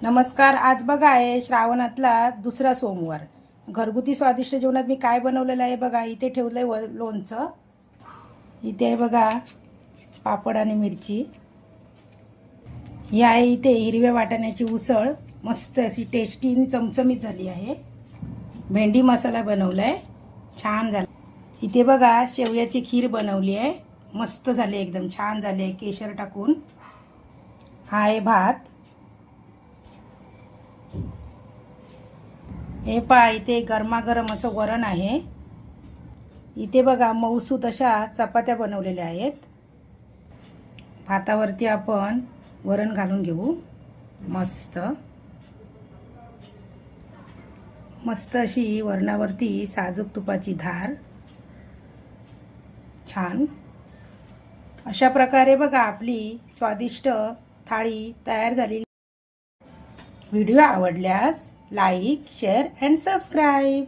नमस्कार. आज बघा आहे श्रावणातला दुसरा सोमवार. घरगुती स्वादिष्ट जेवणात मी काय बनवलेलं आहे बघा. इथे ठेवलंय लोणचं, इथे आहे बघा पापड आणि मिरची, ही आहे इथे हिरव्या वाटाण्याची उसळ, मस्त अशी टेस्टी आणि चमचमीत झाली आहे. भेंडी मसाला बनवलाय, छान झाला. इथे बघा शेवयाची खीर बनवली आहे, मस्त झाली, एकदम छान झाली आहे केशर टाकून. हा आहे भात. हे पहा इथे गरमागरम असं वरण आहे. इथे बघा मऊसूत अशा चपात्या बनवलेल्या आहेत. भातावरती आपण वरण घालून घेऊ. मस्त मस्त अशी वरणावरती साजूक तुपाची धार, छान. अशा प्रकारे बघा आपली स्वादिष्ट थाळी तयार झाली. व्हिडिओ आवडल्यास लाईक, शेअर अँड सबस्क्राईब.